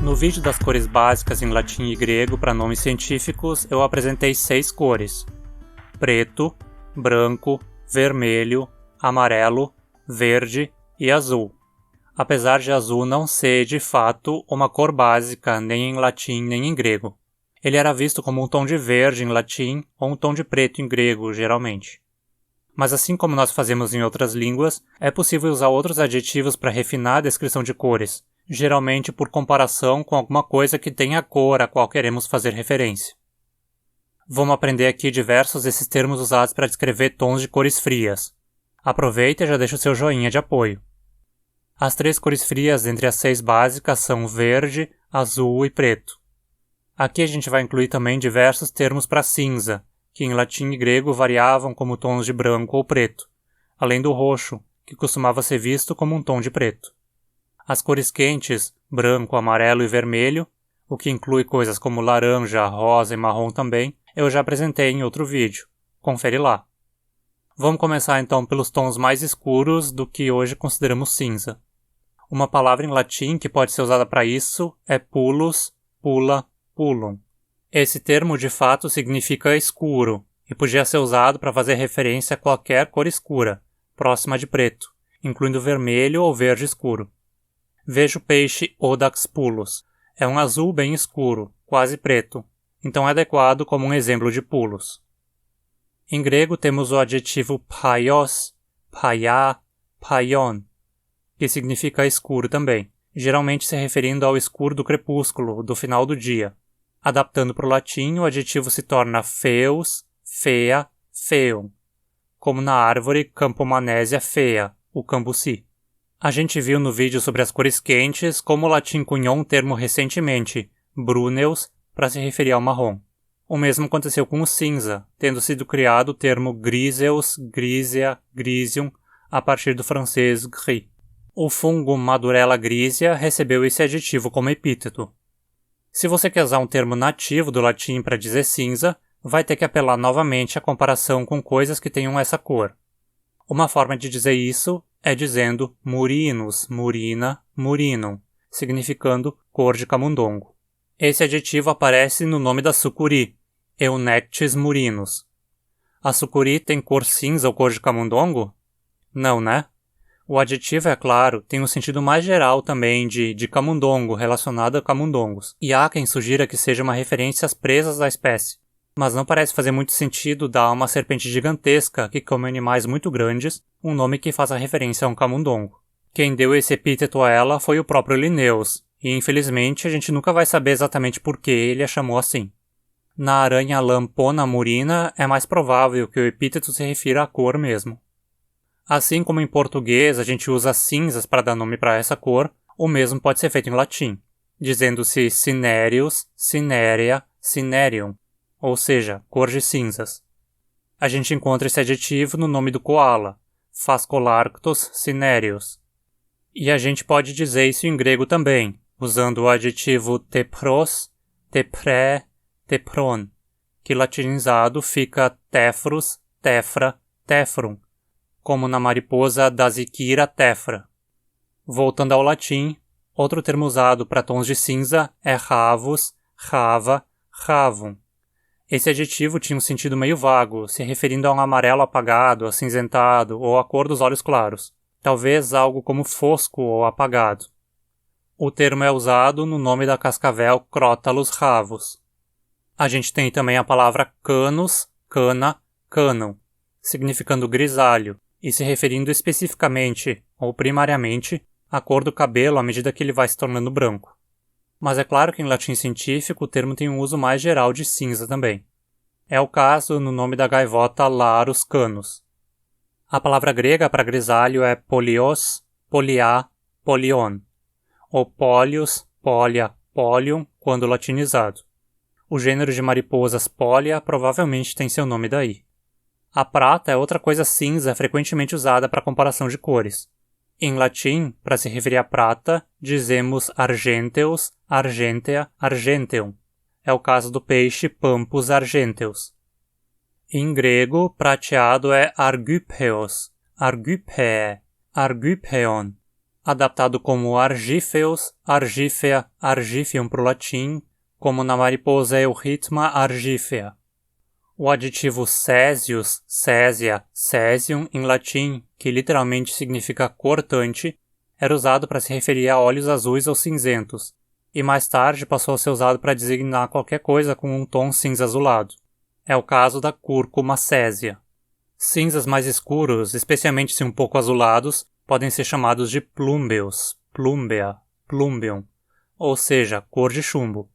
No vídeo das cores básicas em latim e grego para nomes científicos, eu apresentei 6 cores: preto, branco, vermelho, amarelo, verde e azul. Apesar de azul não ser, de fato, uma cor básica nem em latim nem em grego. Ele era visto como um tom de verde em latim ou um tom de preto em grego, geralmente. Mas assim como nós fazemos em outras línguas, é possível usar outros adjetivos para refinar a descrição de cores, geralmente por comparação com alguma coisa que tenha a cor a qual queremos fazer referência. Vamos aprender aqui diversos desses termos usados para descrever tons de cores frias. Aproveita e já deixa o seu joinha de apoio. As 3 cores frias entre as 6 básicas são verde, azul e preto. Aqui a gente vai incluir também diversos termos para cinza, que em latim e grego variavam como tons de branco ou preto, além do roxo, que costumava ser visto como um tom de preto. As cores quentes, branco, amarelo e vermelho, o que inclui coisas como laranja, rosa e marrom também, eu já apresentei em outro vídeo. Confere lá. Vamos começar então pelos tons mais escuros do que hoje consideramos cinza. Uma palavra em latim que pode ser usada para isso é pullus, pula, pullum. Esse termo de fato significa escuro e podia ser usado para fazer referência a qualquer cor escura, próxima de preto, incluindo vermelho ou verde escuro. Veja o peixe Audax pullus. É um azul bem escuro, quase preto, então é adequado como um exemplo de pullus. Em grego temos o adjetivo paios, paiá, paion, que significa escuro também, geralmente se referindo ao escuro do crepúsculo, do final do dia. Adaptando para o latim, o adjetivo se torna feus, fea, feum, como na árvore Campomanésia fea, o cambuci. A gente viu no vídeo sobre as cores quentes como o latim cunhou um termo recentemente, bruneus, para se referir ao marrom. O mesmo aconteceu com o cinza, tendo sido criado o termo griseus, grisea, grisium, a partir do francês gris. O fungo Madurella grisea recebeu esse adjetivo como epíteto. Se você quer usar um termo nativo do latim para dizer cinza, vai ter que apelar novamente à comparação com coisas que tenham essa cor. Uma forma de dizer isso é dizendo murinus, murina, murinum, significando cor de camundongo. Esse adjetivo aparece no nome da sucuri, Eunectes murinus. A sucuri tem cor cinza ou cor de camundongo? Não, né? O adjetivo, é claro, tem um sentido mais geral também de camundongo, relacionado a camundongos, e há quem sugira que seja uma referência às presas da espécie. Mas não parece fazer muito sentido dar a uma serpente gigantesca que come animais muito grandes um nome que faça referência a um camundongo. Quem deu esse epíteto a ela foi o próprio Linnaeus, e infelizmente a gente nunca vai saber exatamente por que ele a chamou assim. Na aranha Lampona murina é mais provável que o epíteto se refira à cor mesmo. Assim como em português a gente usa cinzas para dar nome para essa cor, o mesmo pode ser feito em latim, dizendo-se cinereus, cinerea, cinerium, ou seja, cor de cinzas. A gente encontra esse adjetivo no nome do koala, Phascolarctos cinereus. E a gente pode dizer isso em grego também, usando o adjetivo tepros, tepré, tepron, que latinizado fica tephrus, tefra, tefrum, como na mariposa Dasychira tefra. Voltando ao latim, outro termo usado para tons de cinza é ravus, rava, ravum. Esse adjetivo tinha um sentido meio vago, se referindo a um amarelo apagado, acinzentado ou a cor dos olhos claros, talvez algo como fosco ou apagado. O termo é usado no nome da cascavel Crotalus ravus. A gente tem também a palavra canus, cana, canum, significando grisalho, e se referindo especificamente, ou primariamente, à cor do cabelo à medida que ele vai se tornando branco. Mas é claro que em latim científico o termo tem um uso mais geral de cinza também. É o caso no nome da gaivota Larus canus. A palavra grega para grisalho é polios, poliá, polion, ou polius, polia, polium, quando latinizado. O gênero de mariposas Polia provavelmente tem seu nome daí. A prata é outra coisa cinza frequentemente usada para comparação de cores. Em latim, para se referir à prata, dizemos argenteus, argentea, argenteum. É o caso do peixe Pampus argenteus. Em grego, prateado é argypeos, argypee, argypeon. adaptado como argífeos, argífea, argífeum para o latim, como na mariposa Eurythma argífea. O adjetivo césius, césia, césium em latim, que literalmente significa cortante, era usado para se referir a óleos azuis ou cinzentos, e mais tarde passou a ser usado para designar qualquer coisa com um tom cinza azulado. É o caso da cúrcuma césia. Cinzas mais escuros, especialmente se um pouco azulados, podem ser chamados de plúmbeos, plumbea, plumbeum, ou seja, cor de chumbo.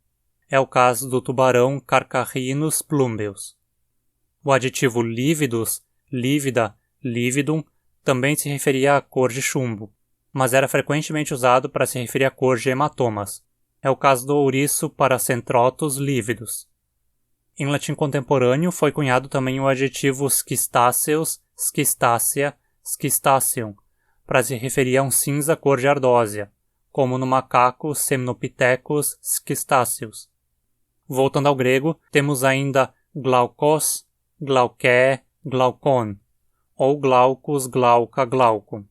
É o caso do tubarão Carcharhinus plumbeus. O adjetivo lívidus, lívida, lívidum, também se referia à cor de chumbo, mas era frequentemente usado para se referir à cor de hematomas. É o caso do ouriço Paracentrotus lívidus. Em latim contemporâneo foi cunhado também o adjetivo schistáceos, schistácea, schistaceum, para se referir a um cinza cor de ardósia, como no macaco Semnopithecus schistaceus. Voltando ao grego, temos ainda glaukos, glauké, glaukon, ou glaucus, glauca, glaucum.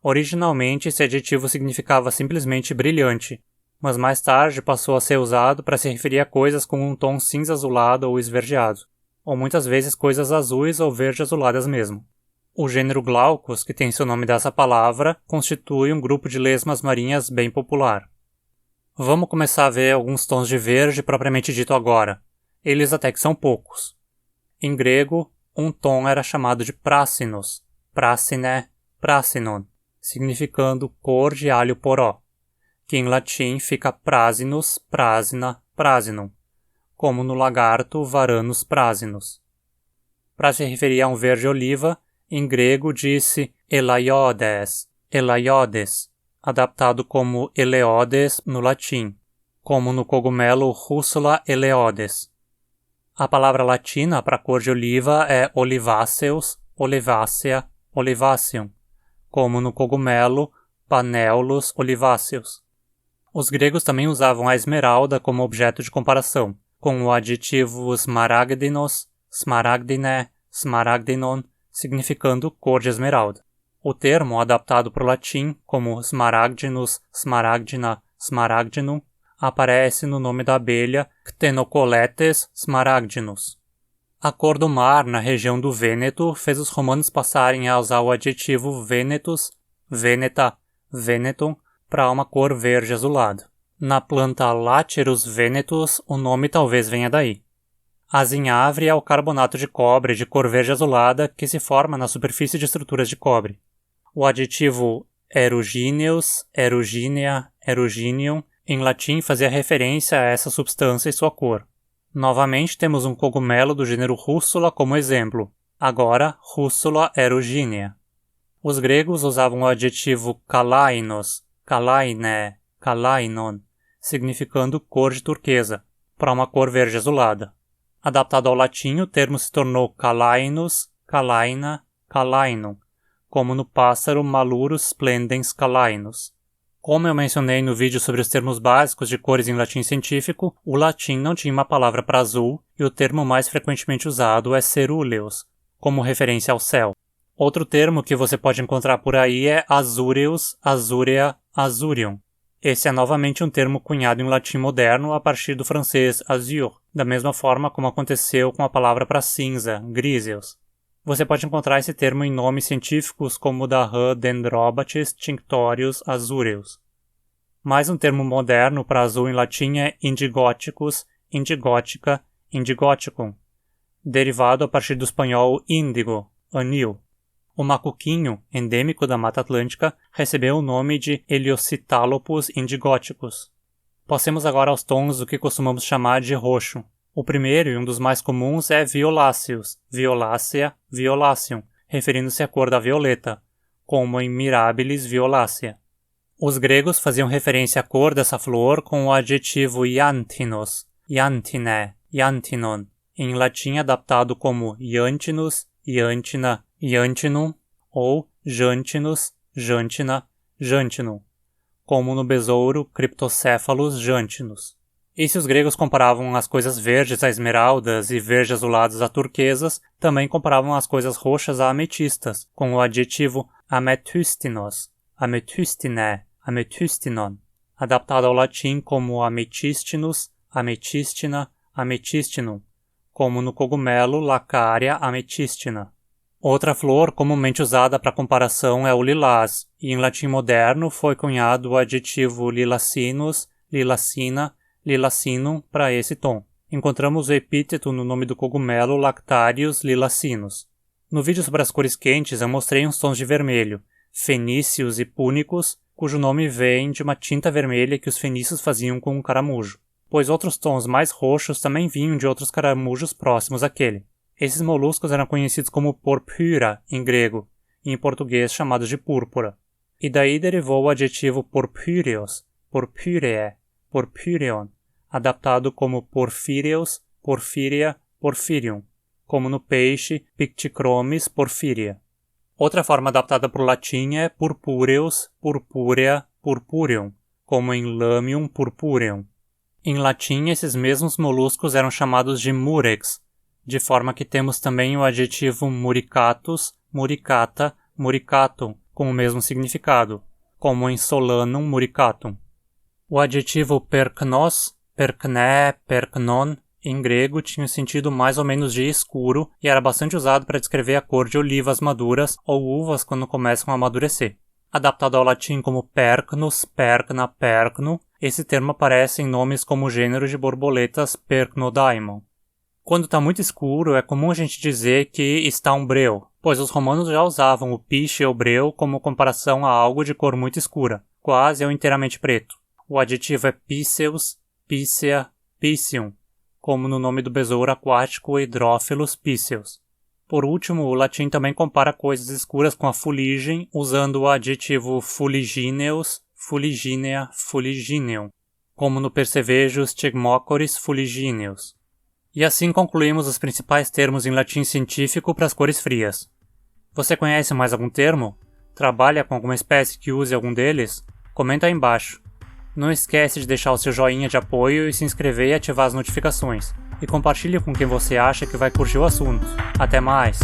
Originalmente esse adjetivo significava simplesmente brilhante, mas mais tarde passou a ser usado para se referir a coisas com um tom cinza azulado ou esverdeado, ou muitas vezes coisas azuis ou verde azuladas mesmo. O gênero Glaucus, que tem seu nome dessa palavra, constitui um grupo de lesmas marinhas bem popular. Vamos começar a ver alguns tons de verde propriamente dito agora. Eles até que são poucos. Em grego, um tom era chamado de prásinos, prasine, prasinon, significando cor de alho poró, que em latim fica prasinus, prasina, prasinum, como no lagarto Varanus prasinus. Para se referir a um verde oliva, em grego disse elaiodes, elaiodes, adaptado como eleodes no latim, como no cogumelo Russula eleodes. A palavra latina para cor de oliva é oliváceus, olivacea, olivaceum, como no cogumelo Paneolus oliváceus. Os gregos também usavam a esmeralda como objeto de comparação, com o adjetivo smaragdinos, smaragdine, smaragdinon, significando cor de esmeralda. O termo, adaptado para o latim como smaragdinus, smaragdina, smaragdinum, aparece no nome da abelha Ctenocoletes smaragdinus. A cor do mar na região do Vêneto fez os romanos passarem a usar o adjetivo venetus, veneta, venetum, para uma cor verde azulada. Na planta Lacerus venetus, o nome talvez venha daí. Azinhavre é o carbonato de cobre de cor verde azulada que se forma na superfície de estruturas de cobre. O adjetivo erugíneus, erugínea, eruginium, em latim fazia referência a essa substância e sua cor. Novamente temos um cogumelo do gênero Russula como exemplo, agora Russula erugínea. Os gregos usavam o adjetivo kalainos, kalaine, kalainon, significando cor de turquesa, para uma cor verde azulada. Adaptado ao latim, o termo se tornou calainus, calaina, calainum, como no pássaro Malurus splendens calainus. Como eu mencionei no vídeo sobre os termos básicos de cores em latim científico, o latim não tinha uma palavra para azul e o termo mais frequentemente usado é cerúleus, como referência ao céu. Outro termo que você pode encontrar por aí é azureus, azurea, azurium. Esse é novamente um termo cunhado em latim moderno a partir do francês azur, da mesma forma como aconteceu com a palavra para cinza, griseus. Você pode encontrar esse termo em nomes científicos como o da rã Dendrobates tinctorius azureus. Mais um termo moderno para azul em latim é indigóticus, indigótica, indigoticum, derivado a partir do espanhol índigo, anil. O macuquinho, endêmico da Mata Atlântica, recebeu o nome de Heliocitalopus indigoticus. Passemos agora aos tons do que costumamos chamar de roxo. O primeiro e um dos mais comuns é violáceus, violacea, violaceum, referindo-se à cor da violeta, como em Mirabilis violacea. Os gregos faziam referência à cor dessa flor com o adjetivo iantinos, iantine, iantinon, em latim adaptado como iantinus, iantina, iantinum, ou jantinus, jantina, jantinum, como no besouro Cryptocephalus jantinus. E se os gregos comparavam as coisas verdes a esmeraldas e verde azuladas a turquesas, também comparavam as coisas roxas a ametistas, com o adjetivo amethystinos, amethystinae, amethystinon, adaptado ao latim como amethistinus, amethistina, amethistinum, como no cogumelo Laccaria amethystina. Outra flor comumente usada para comparação é o lilás, e em latim moderno foi cunhado o adjetivo lilacinus, lilacina, lilacinum para esse tom. Encontramos o epíteto no nome do cogumelo Lactarius lilacinus. No vídeo sobre as cores quentes eu mostrei uns tons de vermelho, fenícios e púnicos, cujo nome vem de uma tinta vermelha que os fenícios faziam com um caramujo, pois outros tons mais roxos também vinham de outros caramujos próximos àquele. Esses moluscos eram conhecidos como porphyra em grego, e em português chamados de púrpura. E daí derivou o adjetivo porphyrios, porphyriae, porphyrion, adaptado como porphyrios, porphyria, porphyrium, como no peixe Pictichromis porphyria. Outra forma adaptada para o latim é purpureus, purpurea, purpureum, como em Lamium purpureum. Em latim, esses mesmos moluscos eram chamados de murex, de forma que temos também o adjetivo muricatus, muricata, muricatum, com o mesmo significado, como em Solanum muricatum. O adjetivo perknos, perkné, perknon, em grego tinha o sentido mais ou menos de escuro e era bastante usado para descrever a cor de olivas maduras ou uvas quando começam a amadurecer. Adaptado ao latim como percnus, percna, percno, esse termo aparece em nomes como o gênero de borboletas Percnodaimon. Quando está muito escuro, é comum a gente dizer que está um breu, pois os romanos já usavam o piche ou breu como comparação a algo de cor muito escura, quase ou inteiramente preto. O adjetivo é pisceus, piscea, piscium, como no nome do besouro aquático Hydrophilus pisceus. Por último, o latim também compara coisas escuras com a fuligem, usando o adjetivo fuligineus, fuliginea, fuligineum, como no Percevejus Stigmochoris fuligineus. E assim concluímos os principais termos em latim científico para as cores frias. Você conhece mais algum termo? Trabalha com alguma espécie que use algum deles? Comenta aí embaixo. Não esquece de deixar o seu joinha de apoio e se inscrever e ativar as notificações. E compartilhe com quem você acha que vai curtir o assunto. Até mais!